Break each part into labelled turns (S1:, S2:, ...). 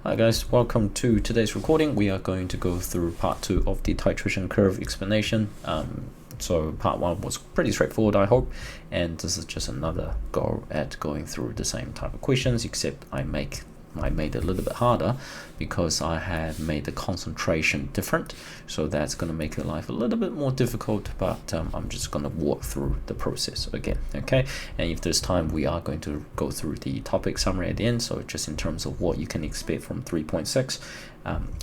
S1: Hi guys, welcome to today's recording. We are going to go through part 2 of the titration curve explanation. So part 1 was pretty straightforward, I hope, and this is just another go at going through the same type of questions, except I made it a little bit harder because I have made the concentration different, so that's going to make your life a little bit more difficult, but I'm just going to walk through the process again, okay? And if there's time, we are going to go through the topic summary at the end, so just in terms of what you can expect from 3.6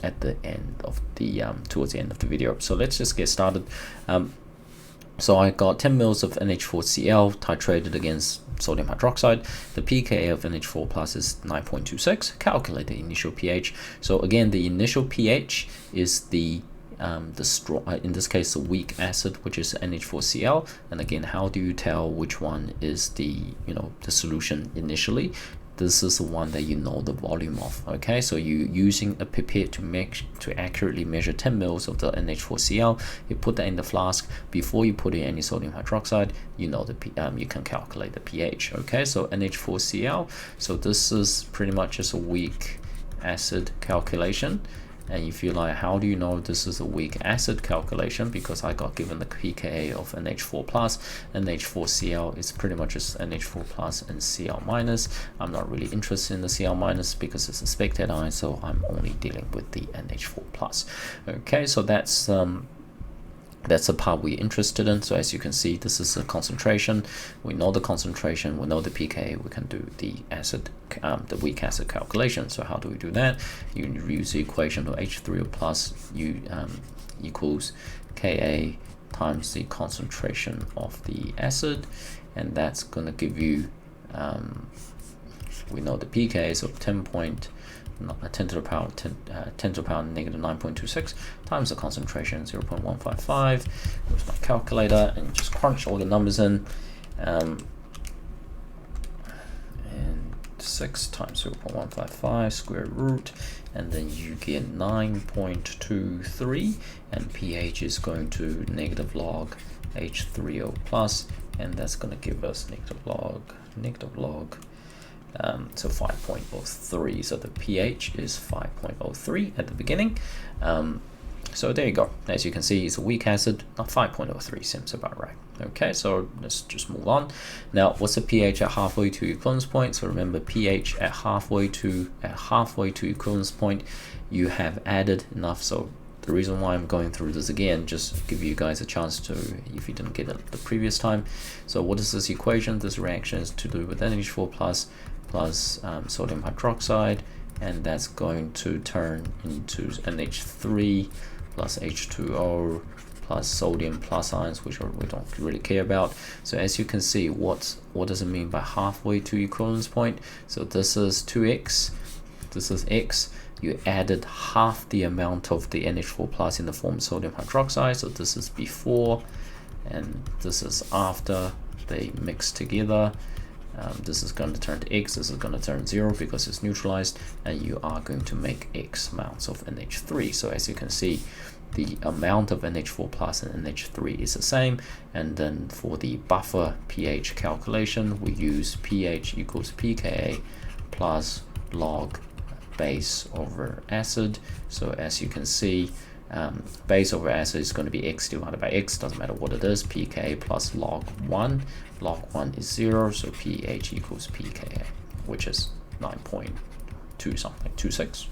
S1: at the end of the towards the end of the video. So let's just get started. So I got 10 mils of NH4Cl titrated against sodium hydroxide. The pKa of NH4 plus is 9.26. Calculate the initial pH. So again, the initial pH is the strong, in this case, the weak acid, which is NH4Cl. And again, how do you tell which one is the the solution initially? This is the one that you know the volume of, okay? So you're using a pipette to accurately measure 10 mils of the NH4Cl. You put that in the flask. Before you put in any sodium hydroxide, you know you can calculate the pH, okay? So NH4Cl, so this is pretty much just a weak acid calculation. And if you like, how do you know this is a weak acid calculation? Because I got given the pKa of NH4 plus, NH4Cl is pretty much just NH4 plus and Cl minus. I'm not really interested in the Cl minus because it's a spectator ion, so I'm only dealing with the NH4 plus. Okay, so that's the part we're interested in. So as you can see, this is the concentration. We know the concentration, we know the pKa, we can do the acid, the weak acid calculation. So how do we do that? You use the equation of H3O plus equals Ka times the concentration of the acid, and that's going to give you, we know the pKa, so 10 to the power negative 9.26 times the concentration 0.155. Here's my calculator and just crunch all the numbers in, and 6 times 0.155 square root, and then you get 9.23, and pH is going to negative log H3O plus, and that's going to give us negative log so 5.03. so the pH is 5.03 at the beginning. So there you go. As you can see, it's a weak acid. Not 5.03 seems about right. Okay, so let's just move on. Now, what's the pH at halfway to equivalence point? So remember, pH at halfway to equivalence point, you have added enough. So the reason why I'm going through this again, just give you guys a chance to, if you didn't get it the previous time. So what is this equation? This reaction is to do with NH4 plus sodium hydroxide, and that's going to turn into NH3 plus H2O plus sodium plus ions, which we don't really care about. So as you can see, what does it mean by halfway to equivalence point? So this is 2x, this is x. You added half the amount of the NH4 plus in the form of sodium hydroxide. So this is before, and this is after they mix together. This is going to turn to x, this is going to turn 0 because it's neutralized, and you are going to make x amounts of NH3. So as you can see, the amount of NH4 plus and NH3 is the same. And then for the buffer pH calculation, we use pH equals pKa plus log base over acid. So as you can see, base over acid is going to be x divided by x, doesn't matter what it is, pKa plus log 1. Log 1 is 0, so pH equals pKa, which is 9.2 something, 26.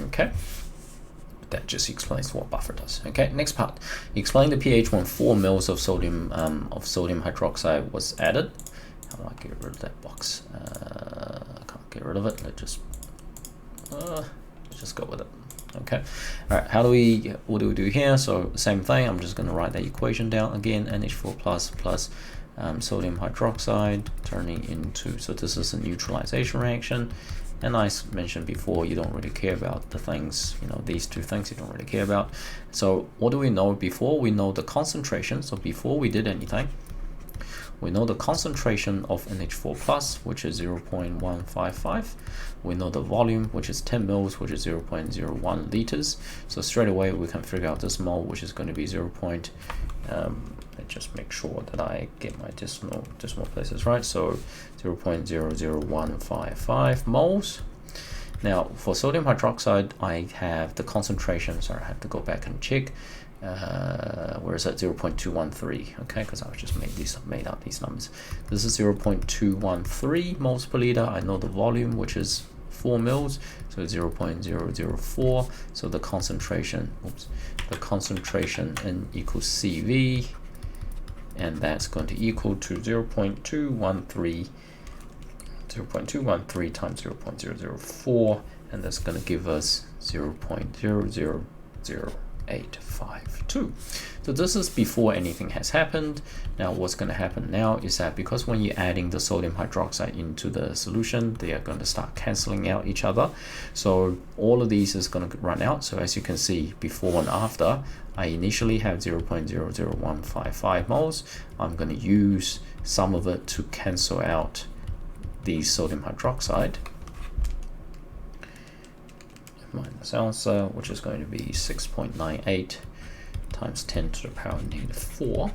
S1: Okay, that just explains what buffer does. Okay, next part. Explain the pH when 4 mils of sodium hydroxide was added. How do I get rid of that box? I can't get rid of it. Let's just go with it. Okay, all right, what do we do here? So same thing, I'm just going to write that equation down again. NH4 plus sodium hydroxide turning into, so this is a neutralization reaction, and I mentioned before, you don't really care about the things, these two things you don't really care about. So what do we know before? We know the concentration. So before we did anything, we know the concentration of NH4 plus, which is 0.155. We know the volume, which is 10 mils, which is 0.01 liters. So straight away we can figure out this mole, which is going to be 0.01 let's just make sure that I get my decimal places right. So 0.00155 moles. Now for sodium hydroxide, I have the concentration, so I have to go back and check. Where is that? 0.213. Okay, because I just made out these numbers. This is 0.213 moles per liter. I know the volume, which is 4 mils, so 0.004. So the concentration, N equals CV, and that's going to equal to 0.213 times 0.004, and that's going to give us 0.000852. So this is before anything has happened. Now what's going to happen now is that because when you're adding the sodium hydroxide into the solution, they are going to start cancelling out each other. So all of these is going to run out. So as you can see, before and after, I initially have 0.00155 moles. I'm going to use some of it to cancel out the sodium hydroxide. Minus answer, which is going to be 6.98 times 10 to the power -4.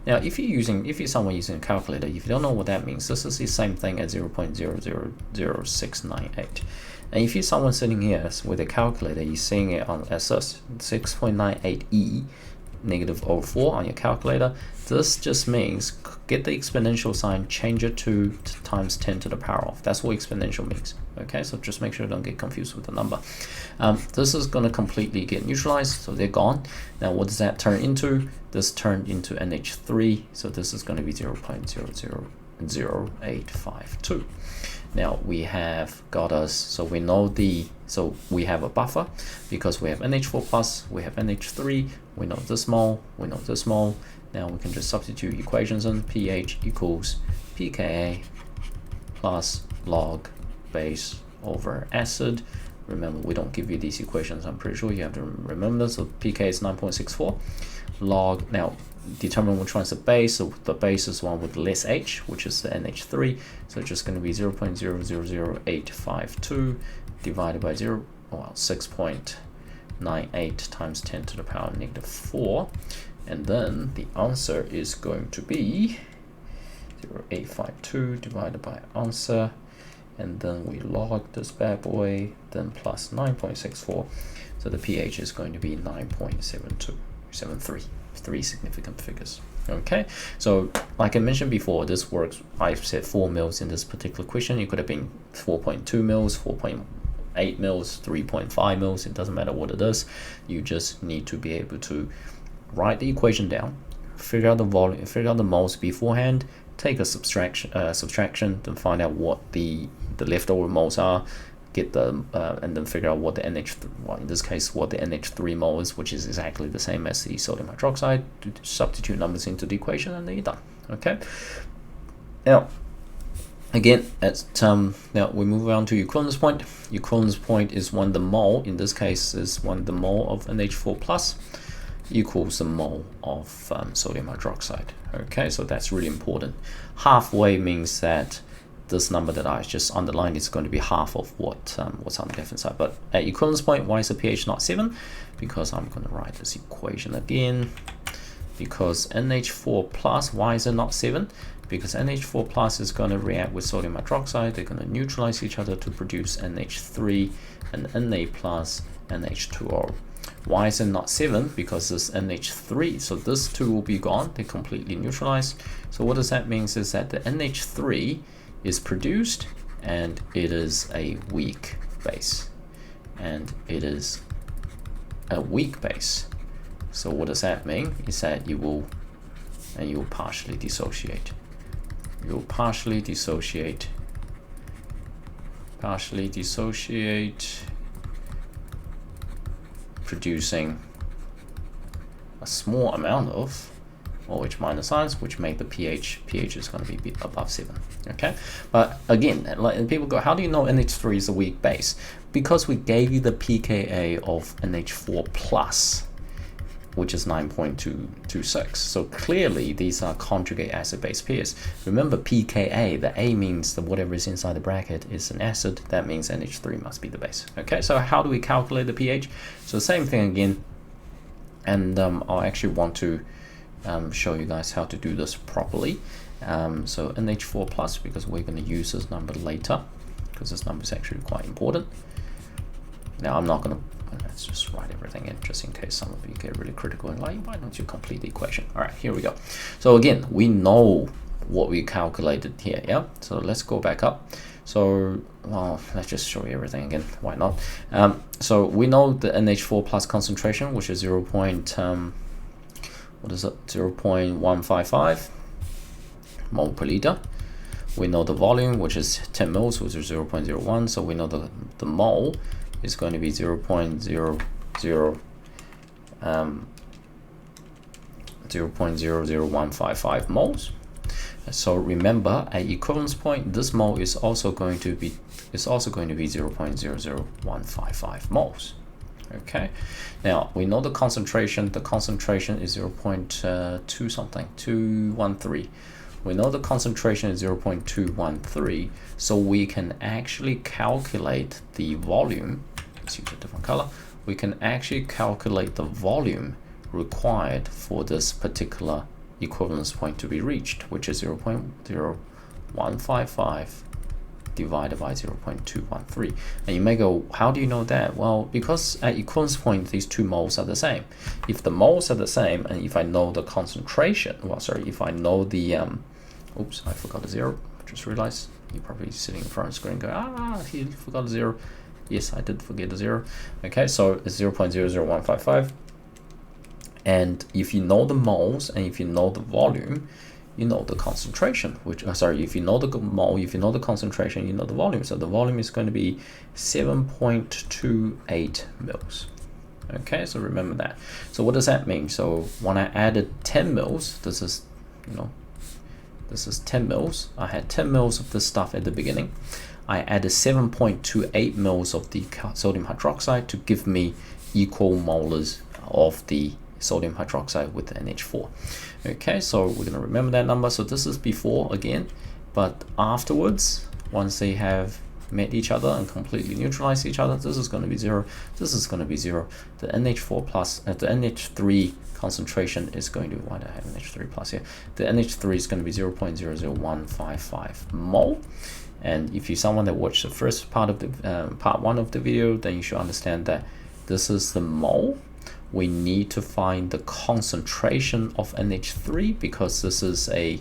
S1: Now, if you're someone using a calculator, if you don't know what that means, this is the same thing as 0.000698. And if you're someone sitting here with a calculator, you're seeing it on as 6.98e -04 on your calculator. This just means get the exponential sign, change it to times 10 to the power of. That's what exponential means. Okay, so just make sure you don't get confused with the number. This is going to completely get neutralized, so they're gone. Now what does that turn into? This turned into NH3, so this is going to be 0.000852. Now we have got us, so we know we have a buffer because we have NH4 plus, we have NH3, we know this mole, we know this mole. Now we can just substitute equations in. pH equals pKa plus log base over acid. Remember, we don't give you these equations, I'm pretty sure you have to remember. So pK is 9.64 log. Now determine which one's the base. So the base is one with less H, which is the NH3. So it's just going to be 0.000852 divided by 6.98 times 10 to the power -4. And then the answer is going to be 0.852 divided by answer. And then we log this bad boy, then plus 9.64. So the pH is going to be 9.73. Three significant figures. Okay, so like I mentioned before, this works. I've said 4 mils in this particular question. It could have been 4.2 mils, 4.8 mils, 3.5 mils. It doesn't matter what it is. You just need to be able to write the equation down, figure out the volume, figure out the moles beforehand, take a subtraction, then find out what the leftover moles are, get them, and then figure out what the NH3, well, in this case, what the NH3 mole is, which is exactly the same as the sodium hydroxide. To substitute numbers into the equation, and then you're done. Okay. Now, again, now we move on to equivalence point. Equivalence point is when the mole, in this case, is when the mole of NH4 plus equals the mole of sodium hydroxide. Okay, so that's really important. Halfway means that this number that I just underlined is going to be half of what's on the left hand side. But at equivalence point, why is the pH not 7? Because I'm going to write this equation again. Because NH4 plus, why is it not 7? Because NH4 plus is going to react with sodium hydroxide. They're going to neutralize each other to produce NH3 and Na plus NH2O. Why is it not 7? Because this NH3, so this two will be gone. They completely neutralized. So what does that mean is that the NH3 is produced, and it is a weak base. And it is a weak base. So what does that mean? Is that you will partially dissociate. You will partially dissociate, producing a small amount of OH minus ions, which make the pH is going to be above 7. Okay, but again, like people go, how do you know NH3 is a weak base? Because we gave you the pKa of NH4 plus, which is 9.226. So clearly these are conjugate acid-base pairs. Remember pKa, the A means that whatever is inside the bracket is an acid. That means NH3 must be the base. Okay, so how do we calculate the pH? So same thing again, and I'll actually want to show you guys how to do this properly. So NH4 plus, because we're going to use this number later, because this number is actually quite important. Now I'm not going to, let's just write everything in just in case some of you get really critical and like, why don't you complete the equation? All right, here we go. So again, we know what we calculated here, yeah? So let's go back up. So, well, let's just show you everything again, why not? So we know the NH4 plus concentration, which is 0.155 mole per liter. We know the volume, which is 10 moles, which is 0.01. So we know the mole is going to be 0.00155 moles. So remember, at equivalence point, this mole is also going to be 0.00155 moles. Okay. Now we know the concentration. The concentration is 0.2 something, 213. We know the concentration is 0.213, so we can actually calculate the volume. Let's use a different color. We can actually calculate the volume required for this particular equivalence point to be reached, which is 0.0155 divided by 0.213. And you may go, how do you know that? Well, because at equivalence point, these two moles are the same. If the moles are the same, and if I know the concentration, well, sorry, if I know the, oops, I forgot a zero. Just realized you're probably sitting in front of the screen going, he forgot a zero. Yes, I did forget a zero. Okay, so it's 0.00155. And if you know the moles and if you know the volume, you know the concentration, which, if you know the mole, if you know the concentration, you know the volume. So the volume is going to be 7.28 mils. Okay, so remember that. So what does that mean? So when I added 10 mils, this is 10 mils. I had 10 mils of this stuff at the beginning. I added 7.28 mils of the sodium hydroxide to give me equal molars of the sodium hydroxide with the NH4. Okay, so we're going to remember that number. So this is before again, but afterwards, once they have met each other and completely neutralized each other, this is going to be 0, this is going to be 0. The NH4 plus, the NH3 concentration is going to, why do I have NH3 plus here? The NH3 is going to be 0.00155 mole. And if you're someone that watched the first part of the part 1 of the video, then you should understand that this is the mole. We need to find the concentration of NH3 because this is a,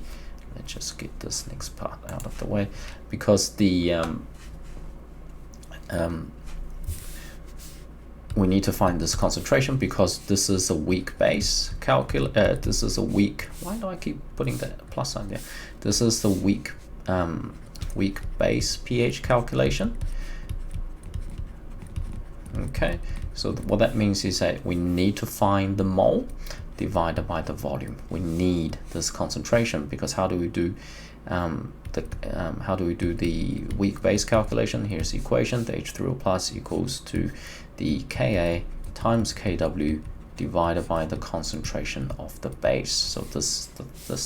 S1: let's just get this next part out of the way, because the we need to find this concentration because this is a weak base this is a weak, why do I keep putting that plus sign there? This is the weak base pH calculation. Okay, so what that means is that we need to find the mole divided by the volume. We need this concentration because how do we do the weak base calculation? Here's the equation: the H3O plus equals to the Ka times Kw divided by the concentration of the base. So this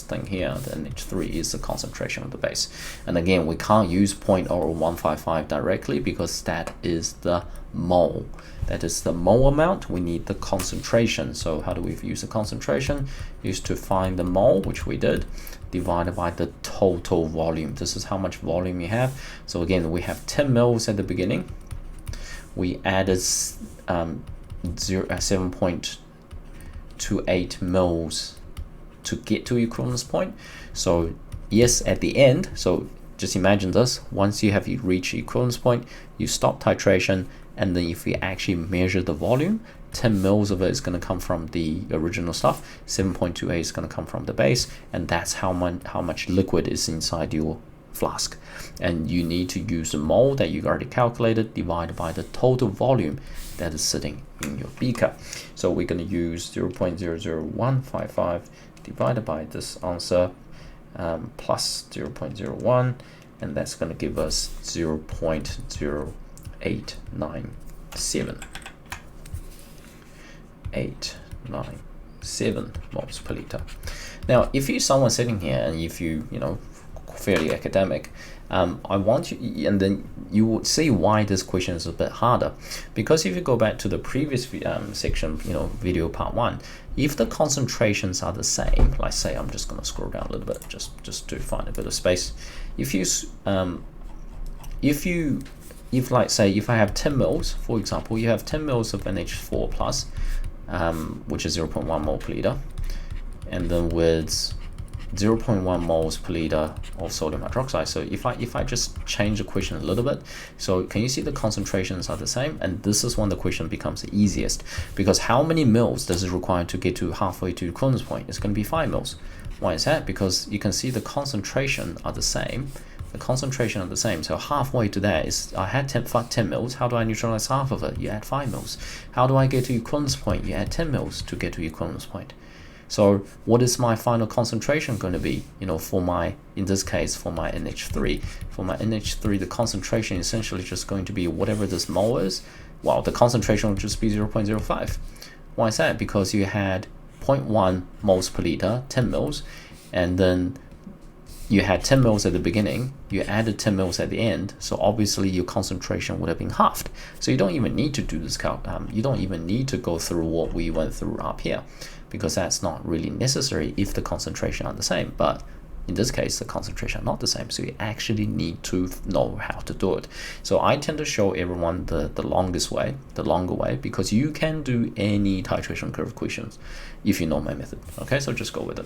S1: thing here, the NH3, is the concentration of the base. And again, we can't use 0.0155 directly because that is the mole. That is the mole amount. We need the concentration. So how do we use the concentration? Is to find the mole, which we did, divided by the total volume. This is how much volume you have. So again, we have 10 mils at the beginning. We added 7.28 mils to get to equivalence point. So yes, at the end, so just imagine this: once you have reached equivalence point, you stop titration, and then if we actually measure the volume, 10 mils of it is going to come from the original stuff, 7.28 is going to come from the base, and that's how much liquid is inside your flask. And you need to use the mole that you already calculated divided by the total volume that is sitting in your beaker. So we're going to use 0.00155 divided by this answer plus 0.01, and that's going to give us 0.0897 moles per liter. Now if you're someone sitting here and if you fairly academic, I want you, and then you would see why this question is a bit harder, because if you go back to the previous section, video part 1, if the concentrations are the same, like say, I'm just going to scroll down a little bit just to find a bit of space. If like say, if I have 10 mils, for example, you have 10 mils of NH4 plus, which is 0.1 mole per liter, and then with 0.1 moles per liter of sodium hydroxide. So if I just change the question a little bit, so can you see the concentrations are the same? And this is when the question becomes the easiest, because how many mils does it require to get to halfway to equivalence point? It's going to be 5 mils. Why is that? Because you can see the concentration are the same. The concentration are the same. So halfway to that is, I had 10 mils. How do I neutralize half of it? You add 5 mils. How do I get to equivalence point? You add 10 mils to get to equivalence point. So what is my final concentration going to be? For my, in this case, for my NH3. For my NH3, the concentration is essentially just going to be whatever this mole is. Well, the concentration will just be 0.05. Why is that? Because you had 0.1 moles per liter, 10 mils, and then you had 10 mils at the beginning, you added 10 mils at the end, so obviously your concentration would have been halved. So you don't even need to do this you don't even need to go through what we went through up here, because that's not really necessary if the concentration are the same. But in this case, the concentration are not the same, so you actually need to know how to do it. So I tend to show everyone the longer way, because you can do any titration curve questions if you know my method. Okay, so just go with it.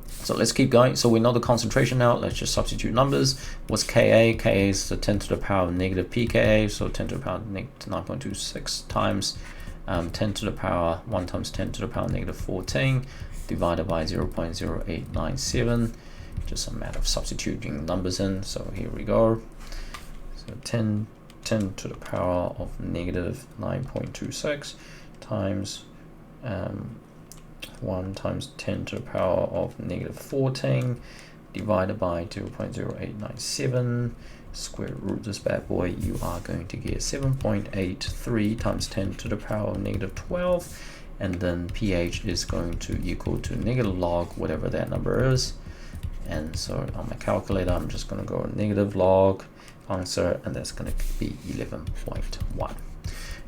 S1: So let's keep going. So we know the concentration now. Let's just substitute numbers. What's Ka? Ka is the 10 to the power of negative pKa, so 10 to the power of 9.26 times 10 to the power 1 times 10 to the power negative 14 divided by 0.0897. Just a matter of substituting numbers in. So here we go. So 10 to the power of negative 9.26 times 1 times 10 to the power of negative 14 divided by 0.0897. Square root this bad boy, you are going to get 7.83 times 10 to the power of negative 12, and then pH is going to equal to negative log whatever that number is. And so on my calculator, I'm just going to go negative log answer, and that's going to be 11.1.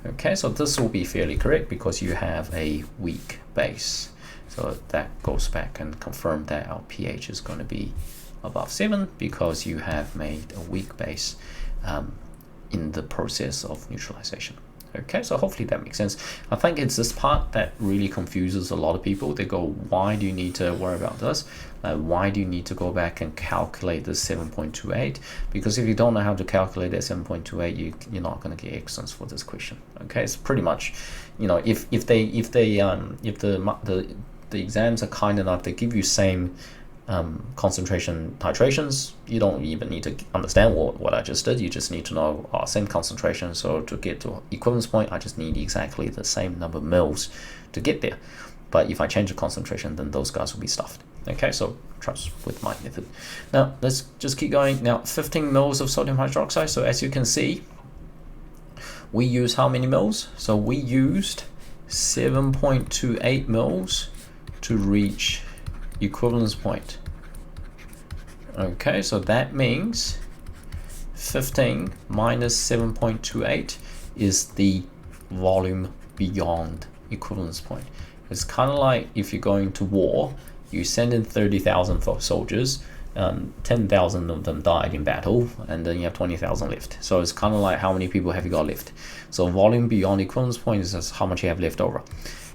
S1: Okay, so this will be fairly correct because you have a weak base. So that goes back and confirm that our pH is going to be above 7 because you have made a weak base in the process of neutralization. Okay, so hopefully that makes sense. I think it's this part that really confuses a lot of people. They go, why do you need to worry about this? Why do you need to go back and calculate this 7.28? Because if you don't know how to calculate that 7.28, you're not going to get excellence for this question. Okay, it's pretty much, if the exams are kind enough, they give you same concentration titrations, you don't even need to understand what I just did. You just need to know same concentration. So to get to equivalence point, I just need exactly the same number of mils to get there. But if I change the concentration, then those guys will be stuffed. Okay, so trust with my method. Now let's just keep going. Now 15 mils of sodium hydroxide. So as you can see, we use how many mils? So we used 7.28 mils to reach equivalence point. Okay, so that means 15 minus 7.28 is the volume beyond equivalence point. It's kind of like if you're going to war, you send in 30,000 soldiers, 10,000 of them died in battle, and then you have 20,000 left. So it's kind of like how many people have you got left. So volume beyond equivalence point is just how much you have left over.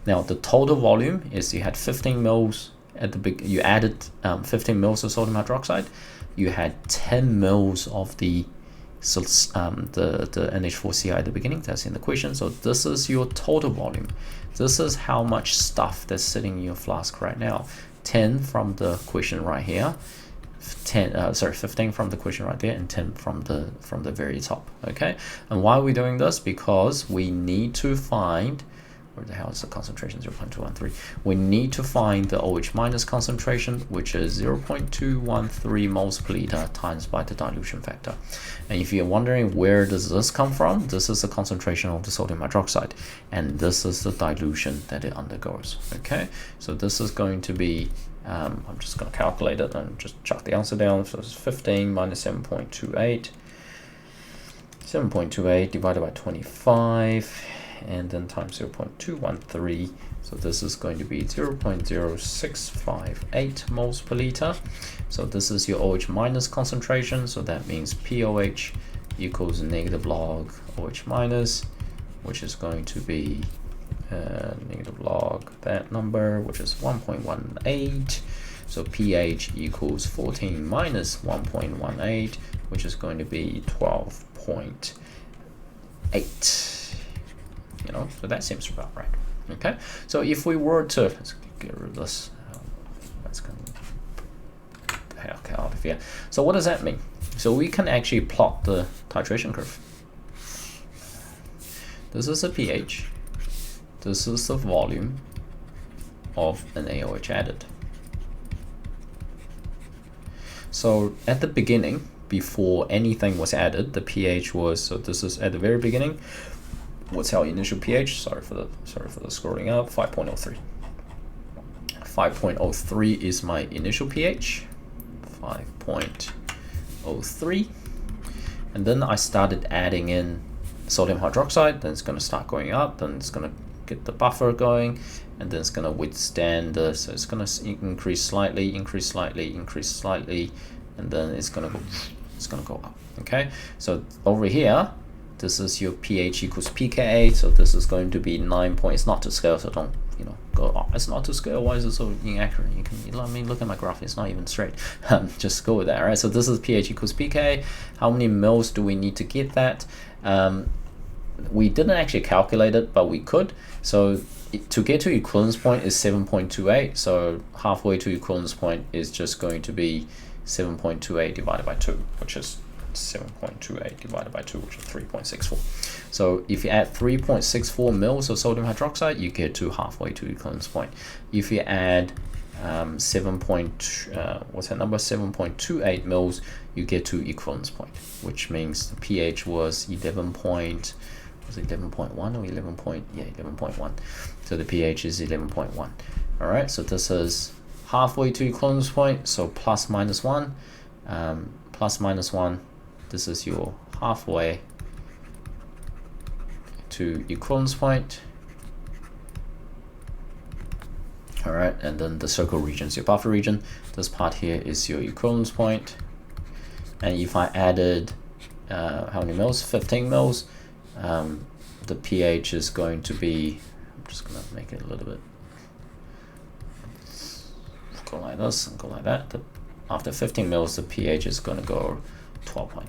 S1: Now the total volume is you had 15 mils at the big, you added 15 mils of sodium hydroxide, you had 10 mils of the NH4Cl at the beginning. That's in the question. So this is your total volume. This is how much stuff that's sitting in your flask right now. 10 from the question right here, 15 from the question right there, and 10 from the very top. Okay, and why are we doing this? Because we need to find, where the hell is the concentration? 0.213. We need to find the OH minus concentration, which is 0.213 moles per liter times by the dilution factor. And if you're wondering where does this come from, this is the concentration of the sodium hydroxide, and this is the dilution that it undergoes. Okay, so this is going to be I'm just going to calculate it and just chuck the answer down. So it's 15 minus 7.28. 7.28 divided by 25, and then times 0.213. So this is going to be 0.0658 moles per liter. So this is your OH minus concentration. So that means POH equals negative log OH minus, which is going to be negative log that number, which is 1.18. So pH equals 14 minus 1.18, which is going to be 12.8. You know, so that seems about right. Okay, so if we were to, let's get rid of this, that's going to heck out of here. So what does that mean? So we can actually plot the titration curve. This is the pH. This is the volume of an AOH added. So at the beginning, before anything was added, the pH was, so this is at the very beginning. What's our initial pH? Sorry for the scrolling up. 5.03. 5.03 is my initial pH. 5.03, and then I started adding in sodium hydroxide. Then it's going to start going up. Then it's going to get the buffer going, and then it's going to withstand the. So it's going to increase slightly, increase slightly, increase slightly, and then it's going to go. It's going to go up. Okay. So over here, this is your pH equals pKa, so this is going to be 9 points. It's not to scale, so don't, you know, go, oh, it's not to scale, why is it so inaccurate? You can, you know, I mean, look at my graph, it's not even straight. Just go with that, right? So this is pH equals pK. How many mils do we need to get that? We didn't actually calculate it, but we could. So to get to equivalence point is 7.28, so halfway to equivalence point is just going to be 7.28 divided by 2, which is 7.28 divided by 2, which is 3.64. So if you add 3.64 mils of sodium hydroxide, you get to halfway to equivalence point. If you add 7.28 mils, you get to equivalence point, which means the pH was 11.1 or 11.1. So the pH is 11.1. All right, so this is halfway to equivalence point. So plus minus 1, plus minus 1. This is your halfway to equivalence point. All right, and then the circle region is your buffer region. This part here is your equivalence point. And if I added how many mils? 15 mils. The pH is going to be, I'm just gonna make it a little bit, go like this and go like that. After 15 mils, the pH is gonna go 12.8.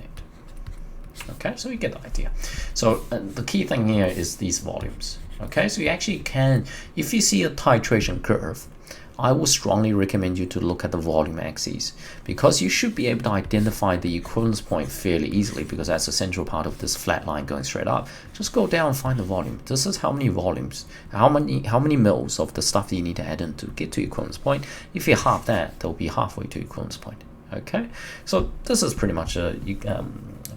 S1: Okay, so you get the idea. So the key thing here is these volumes. Okay, so you actually can, if you see a titration curve, I would strongly recommend you to look at the volume axis, because you should be able to identify the equivalence point fairly easily, because that's the central part of this flat line going straight up. Just go down and find the volume. This is how many volumes, how many mils of the stuff that you need to add in to get to equivalence point. If you half that, they'll be halfway to equivalence point. Okay, so this is pretty much a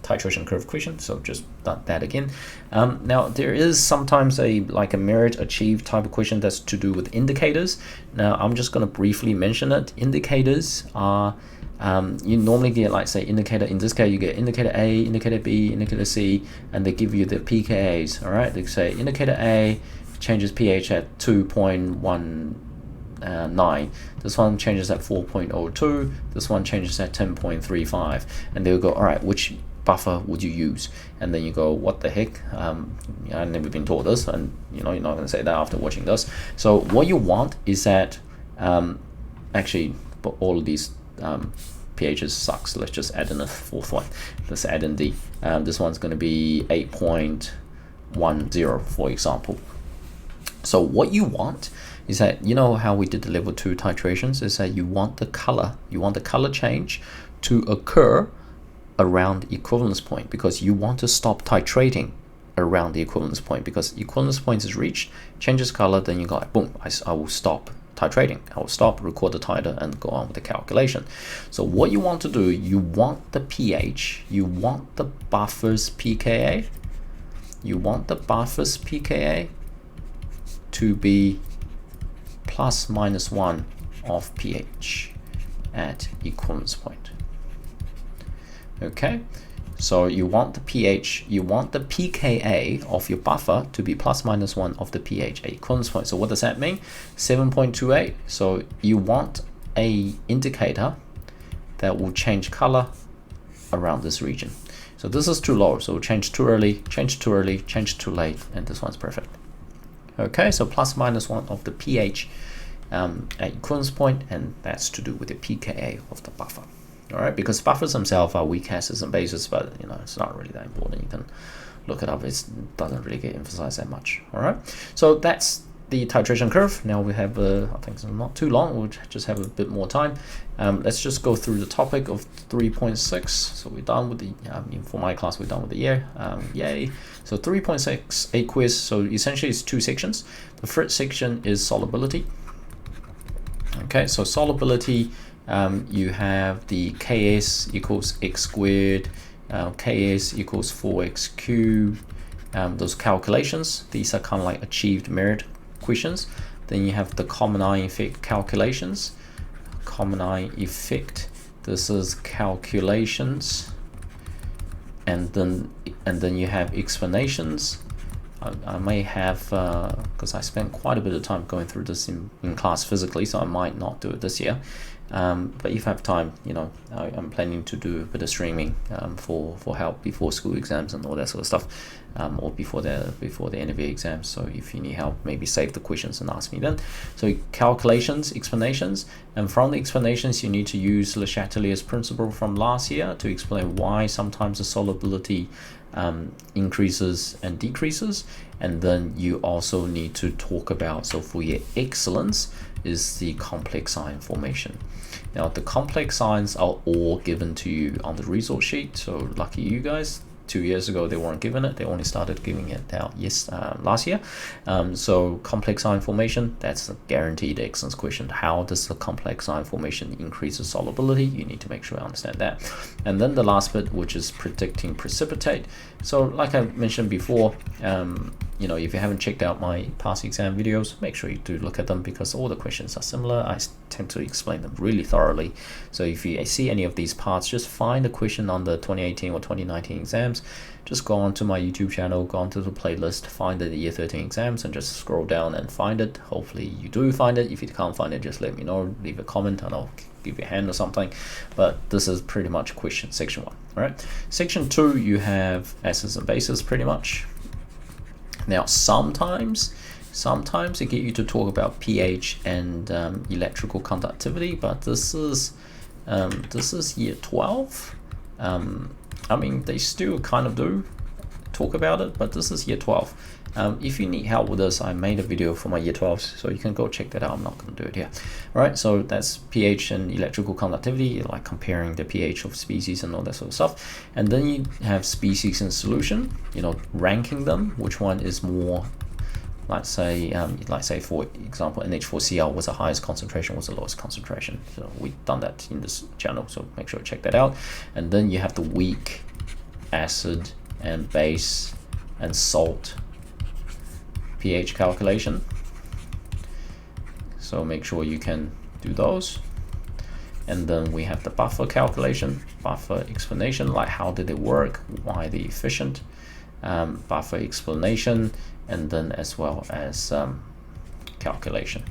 S1: titration curve equation, so just that again. Now there is sometimes a merit achieved type equation that's to do with indicators. Now I'm just going to briefly mention it. Indicators are you normally get, like, say, indicator, in this case you get indicator A, indicator B, indicator C, and they give you the pKa's. All right, they say indicator A changes pH at 2.19. This one changes at 4.02. This one changes at 10.35, and they'll go, all right, which buffer would you use? And then you go, what the heck? I've never been taught this, and you know, you're not going to say that after watching this. So what you want is that actually, but all of these pHs sucks. Let's just add in a fourth one. Let's add in D. This one's going to be 8.10, for example. So what you want is that, you know how we did the level 2 titrations, is that you want the color change to occur around equivalence point, because you want to stop titrating around the equivalence point, because equivalence point is reached, changes color, then you go, boom, I will stop titrating. I will stop, record the titer, and go on with the calculation. So what you want to do, you want the pH, you want the buffer's pKa, to be plus minus 1 of pH at equivalence point. Okay, so you want the pH, you want the pKa of your buffer to be ±1 of the pH at equivalence point. So what does that mean? 7.28. So you want a indicator that will change color around this region. So this is too low, so change too early, change too early, change too late, and this one's perfect. Okay, so ±1 of the pH at equivalence point, and that's to do with the pKa of the buffer. All right, because buffers themselves are weak acids and bases, but you know, it's not really that important. You can look it up. It doesn't really get emphasized that much. All right, so that's the titration curve. Now we have, I think it's not too long. We'll just have a bit more time. Let's just go through the topic of 3.6. So we're done with the, for my class, we're done with the year. Yay. So 3.6, a quiz. So essentially it's two sections. The first section is solubility. Okay, so solubility, you have the Ks equals x squared, Ks equals 4x cubed, those calculations. These are kind of like achieved merit questions. Then you have the common eye effect calculations. Common eye effect, this is calculations, and then you have explanations. I may have, because I spent quite a bit of time going through this in class physically, so I might not do it this year. But if I have time, you know, I'm planning to do a bit of streaming for help before school exams and all that sort of stuff, or before the end of the exams. So if you need help, maybe save the questions and ask me then. So calculations, explanations, and from the explanations, you need to use Le Chatelier's principle from last year to explain why sometimes the solubility increases and decreases. And then you also need to talk about, so for your excellence, is the complex ion formation. Now the complex ions are all given to you on the resource sheet, so lucky you guys. 2 years ago they weren't given it, they only started giving it out last year. So complex ion formation, that's a guaranteed excellence question. How does the complex ion formation increase the solubility? You need to make sure I understand that. And then the last bit, which is predicting precipitate. So like I mentioned before, you know, if you haven't checked out my past exam videos, make sure you do look at them, because all the questions are similar. I tend to explain them really thoroughly. So if you see any of these parts, just find a question on the 2018 or 2019 exams. Just go on to my YouTube channel, go onto the playlist, find the year 13 exams, and just scroll down and find it. Hopefully you do find it. If you can't find it, just let me know, leave a comment, and I'll give you a hand or something. But this is pretty much question section 1. All right, section 2, you have acids and bases pretty much. Now sometimes they get you to talk about pH and electrical conductivity, but this is year 12. I mean, they still kind of do talk about it, but this is year 12. If you need help with this, I made a video for my year 12s, so you can go check that out. I'm not going to do it here. All right, so that's pH and electrical conductivity, like comparing the pH of species and all that sort of stuff. And then you have species in solution, you know, ranking them, which one is more, let's say for example, NH4Cl was the highest concentration, was the lowest concentration. So we've done that in this channel, so make sure to check that out. And then you have the weak acid and base and salt pH calculation. So make sure you can do those. And then we have the buffer calculation, buffer explanation, like how did it work, why the efficient, buffer explanation, and then as well as calculation.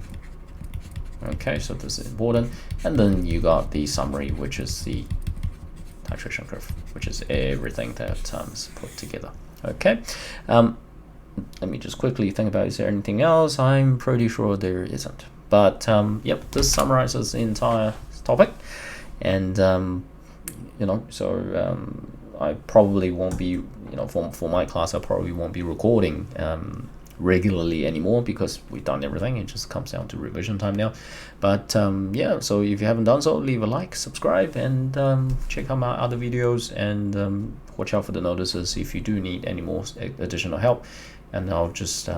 S1: Okay, so this is important. And then you got the summary, which is the titration curve, which is everything that is put together. Okay, let me just quickly think about, is there anything else? I'm pretty sure there isn't. But yep, this summarizes the entire topic. And you know, so I probably won't be, you know, for my class, I probably won't be recording regularly anymore, because we've done everything. It just comes down to revision time now. But yeah, so if you haven't done so, leave a like, subscribe, and check out my other videos, and watch out for the notices if you do need any more additional help. And I'll just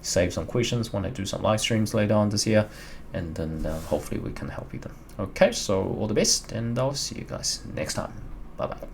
S1: save some questions when I do some live streams later on this year, and then hopefully we can help you then. Okay, so all the best, and I'll see you guys next time. Bye bye.